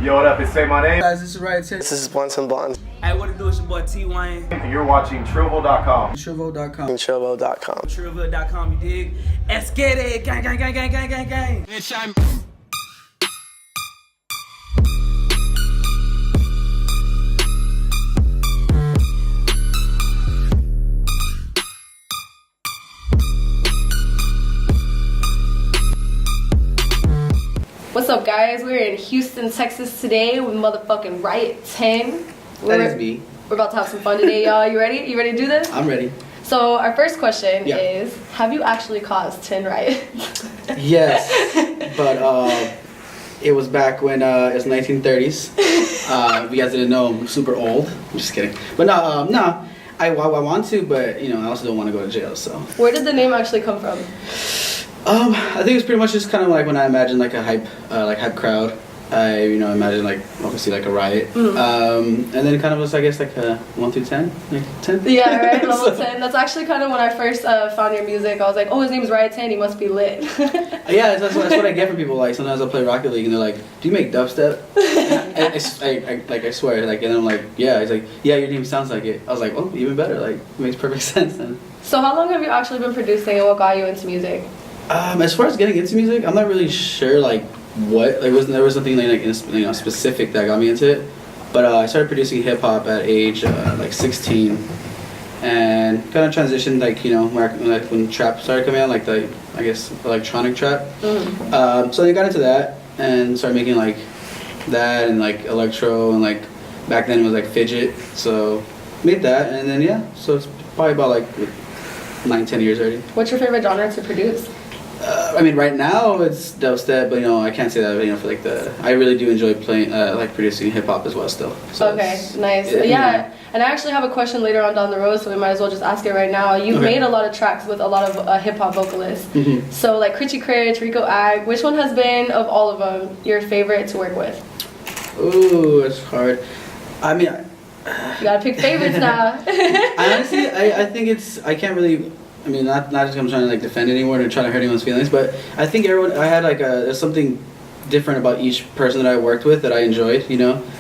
Yo, what up? It's Say My Name. Guys, this is Riot Ten. This is Blunts and Blondes. Hey, what it do? It's your boy T Wayne. And you're watching TRILLVO.com. TRILLVO.com. TRILLVO.com. TRILLVO.com, you dig? Let's get it! Gang, gang, gang, gang, gang, gang, gang. Bitch, I'm... What's up, guys? We're in Houston, Texas today with motherfucking Riot 10. That is me. We're about to have some fun today, y'all. You ready? You ready to do this? I'm ready. So our first question is, have you actually caused 10 riots? Yes, but it was back when it was 1930s. If you guys didn't know, I'm super old. I'm just kidding. But no, I want to, but you know, I also don't want to go to jail. So. Where did the name actually come from? I think it's pretty much just kind of like when I imagine like a hype crowd. I imagine like obviously like a riot, and then kind of was I guess like a 1 through 10, like 10. Yeah, right, level 10. That's actually kind of when I first found your music. I was like, oh, his name's Riot 10. He must be lit. Yeah, that's what I get from people. Like sometimes I'll play Rocket League and they're like, do you make dubstep? I swear, like, and I'm like, yeah. He's like, yeah, your name sounds like it. I was like, oh, even better. Like, it makes perfect sense then. So how long have you actually been producing, and what got you into music? As far as getting into music, I'm not really sure like what. There was nothing like specific that got me into it. But I started producing hip hop at age like 16, and kind of transitioned when trap started coming out, like the electronic trap. So I got into that and started making like that and like electro and like back then it was like fidget. So made that and then so it's probably about like 9-10 years already. What's your favorite genre to produce? I mean, right now it's dubstep, but I can't say that. For like I really do enjoy playing, like producing hip hop as well still. So okay, nice. Yeah, and I actually have a question later on down the road, so we might as well just ask it right now. You've made a lot of tracks with a lot of hip hop vocalists. So like Gritti, Rico Ag, which one has been of all of them your favorite to work with? Ooh, it's hard. I mean, you gotta pick favorites now. Honestly, I think I can't really. I mean, not just I'm trying to like defend anyone or trying to hurt anyone's feelings, but I think I had like there's something different about each person that I worked with that I enjoyed,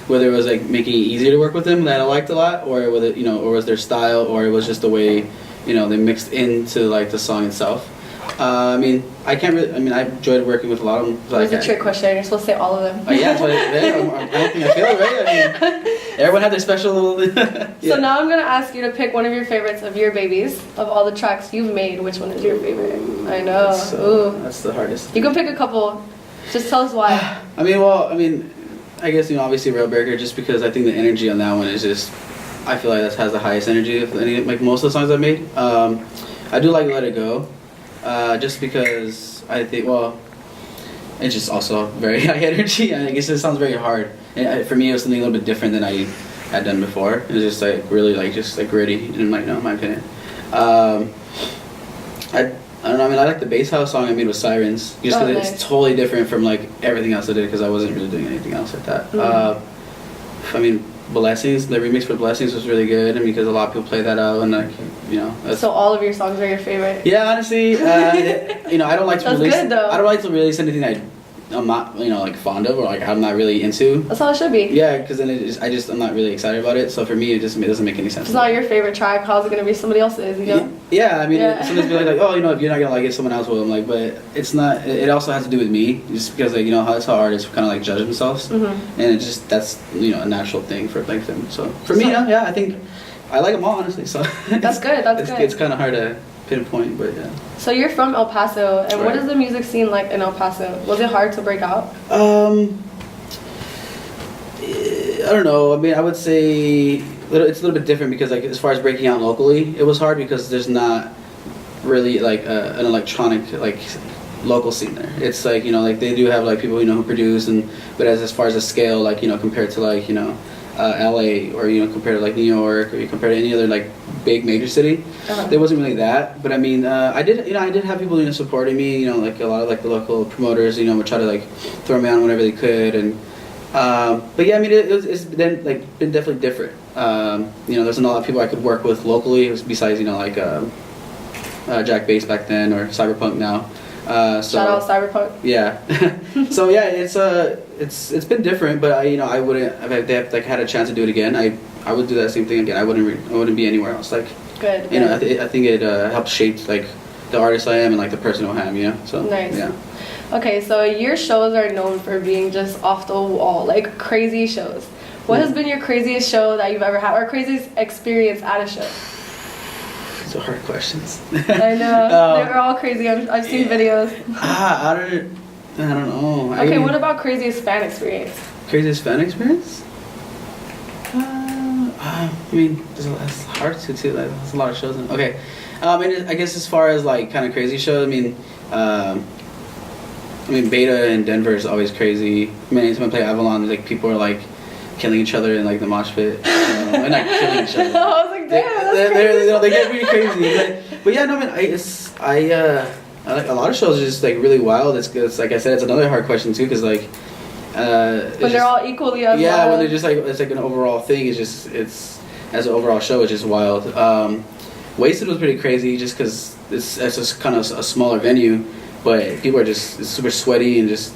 whether it was like making it easier to work with them that I liked a lot, or whether or was their style, or it was just the way they mixed into like the song itself. I mean, I enjoyed working with a lot of them. So it was a trick question. You're supposed to say all of them. Yeah, that's what I don't think I feel it, right? I mean, everyone had their special... So now I'm going to ask you to pick one of your favorites of your babies. Of all the tracks you've made, which one is your favorite? I know. That's the hardest. You can pick a couple. Just tell us why. I guess, obviously Railbreaker, just because I think the energy on that one is just... I feel like that has the highest energy of any, like most of the songs I've made. I do like Let It Go. Just because I think, it's just also very high energy. I guess it sounds very hard. And for me, it was something a little bit different than I had done before. It was just like really gritty, in my opinion. I don't know. I mean, I like the bass house song I made with Sirens, just because it's totally different from like everything else I did, because I wasn't really doing anything else like that. I mean, Blessings, the remix for Blessings was really good, and because a lot of people play that out, and like, so all of your songs are your favorite? Yeah, honestly, I don't like to release. Good, though. I don't like to release anything I'm not, like fond of, or like I'm not really into. That's how it should be. Yeah, because then I'm not really excited about it. So for me, it doesn't make any sense. If it's not your favorite track, how's it gonna be somebody else's? Yeah, I mean, sometimes people are like, oh, if you're not gonna like it, someone else will. I'm like, but it's not. It also has to do with me, just because like that's how artists kind of like judge themselves, and that's a natural thing for like them. So for me, I think I like them all, honestly. So that's good. That's good. It's kind of hard to pinpoint, but yeah. So you're from El Paso, and what is the music scene like in El Paso? Was it hard to break out? I don't know. I mean, I would say it's a little bit different, because like as far as breaking out locally, it was hard because there's not really like an electronic like local scene there. It's like like they do have like people who produce, but as far as a scale, like compared to like LA, or compared to like New York, or you compare to any other like big major city, there wasn't really that. But I mean, I did have people supporting me, like a lot of like the local promoters would try to like throw me on whenever they could, and but yeah, I mean it's been definitely different. There's not a lot of people I could work with locally besides like Jack Bass back then, or Cyberpunk now. So, Shout out Cyberpunk. Yeah. So yeah, it's been different, but I wouldn't if they like had a chance to do it again. I would do that same thing again. I wouldn't be anywhere else. Like Good. you know, I think it helps shape like the artist I am and like the person who I am. You know. So Nice. yeah. Okay, so your shows are known for being just off the wall, like crazy shows. What has been your craziest show that you've ever had, or craziest experience at a show? These are hard questions. I know they're all crazy. I've seen videos. I don't know. Okay, what about craziest fan experience? Craziest fan experience? I mean, it's hard to too. Like, there's a lot of shows. Okay, I guess as far as like kind of crazy shows, I mean, Beta in Denver is always crazy. I mean, anytime I play Avalon, like people are like killing each other in like the mosh pit. And not killing each other. I was like, damn, that's crazy. They get really crazy. But yeah, no, I mean, I like a lot of shows are just like really wild. It's like I said, it's another hard question too, because like when they're all equally as yeah, wild. when they're just like it's like an overall thing. It's as an overall show, it's just wild. Wasted was pretty crazy just because it's just kind of a smaller venue. But people are just super sweaty and just,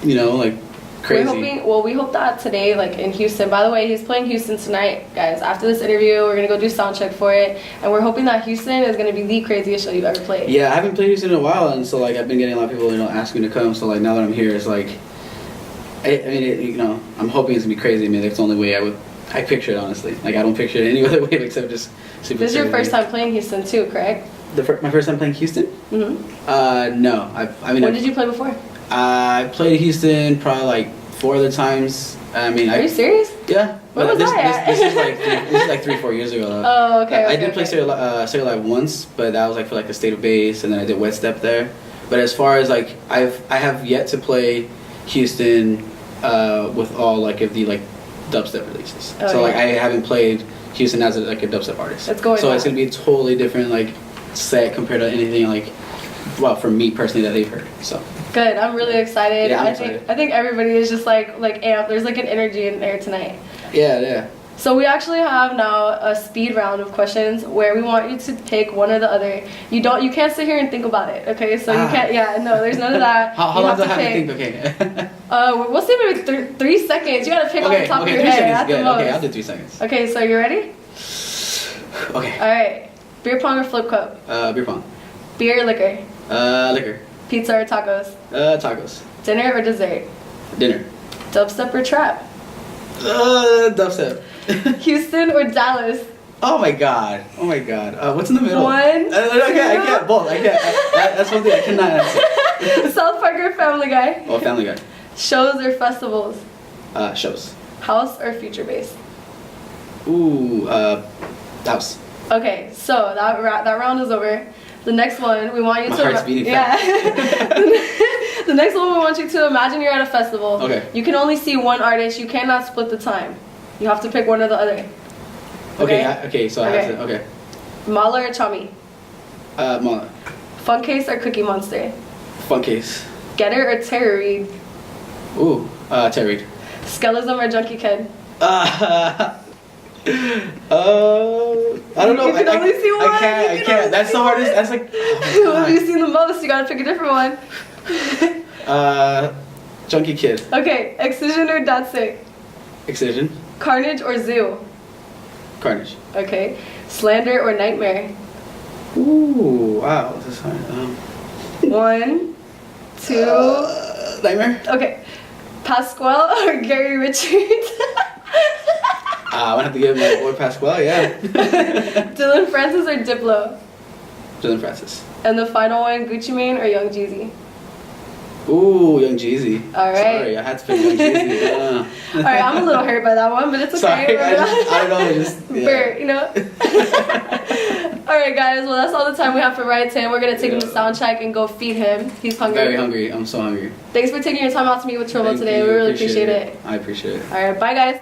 like crazy. We hope that today, like in Houston, by the way, he's playing Houston tonight, guys. After this interview, we're going to go do sound check for it. And we're hoping that Houston is going to be the craziest show you've ever played. Yeah, I haven't played Houston in a while. And so, like, I've been getting a lot of people, asking me to come. So, like, now that I'm here, it's like, I'm hoping it's going to be crazy. I mean, that's the only way I picture it, honestly. Like, I don't picture it any other way except just super This is your crazy. first time playing Houston, too, correct? My first time playing Houston? Mm-hmm. No. When did you play before? I played Houston probably like 4 other times. Are you serious? Yeah. When was that? This is like 3-4 years ago though. Oh, okay. I did play Stereo Live once, but that was like for like the State of Bass, and then I did Wet Step there. But as far as like I have yet to play Houston with all like of the like dubstep releases. Like I haven't played Houston as a dubstep artist. It's going on. It's gonna be a totally different like set compared to anything like, well, for me personally that they've heard. So good. I'm really excited. Yeah, I'm excited. I think everybody is just like amped. There's like an energy in there tonight. Yeah. So we actually have now a speed round of questions where we want you to pick one or the other. You can't sit here and think about it, okay? So you can't. Yeah, no, there's none of that. How long do I have to think? Okay. We'll say maybe 3 seconds. You gotta pick off the top of your 3 head. seconds. At the Good. most. Okay, I'll do 3 seconds. Okay, so you ready? Okay. All right. Beer pong or flip cup? Beer pong. Beer or liquor? Liquor. Pizza or tacos? Tacos. Dinner or dessert? Dinner. Dubstep or trap? Dubstep. Houston or Dallas? Oh my god. What's in the middle? 1, I can't both. I can't. That's one thing I cannot answer. South Park or Family Guy? Oh, Family Guy. Shows or festivals? Shows. House or future bass? Ooh, house. Okay, so that round is over. The next one, we want you My to... heart's beating fast. The next one, we want you to imagine you're at a festival. Okay. You can only see one artist. You cannot split the time. You have to pick one or the other. Okay, so I have to... Okay. Mala or Chami? Mala. Fun Case or Cookie Monster? Fun Case. Getter or Terror Reed? Ooh, Terry. Skellism or Junkie Kid? I don't know. You can only see one. I can't. That's the hardest. That's like. Who have you seen the most? You gotta pick a different one. Junkie Kid. Okay, Excision or Dancing? Excision. Carnage or Zoo? Carnage. Okay. Slander or Nightmare? Ooh, wow, this is hard. 1, 2. Nightmare. Okay. Pasquale or Gary Richards? I would have to give my boy Pasquale, yeah. Dylan Francis or Diplo? Dylan Francis. And the final one, Gucci Mane or Young Jeezy? Ooh, Young Jeezy. All right. Sorry, I had to pick Young Jeezy. All right, I'm a little hurt by that one, but it's okay. Sorry, I don't know, just... Yeah. Bert, All right, guys. Well, that's all the time we have for Riot Ten. We're gonna take him to sound check and go feed him. He's hungry. Very hungry. I'm so hungry. Thanks for taking your time out to meet with TRILLVO today. You. We really appreciate it. I appreciate it. All right, bye, guys.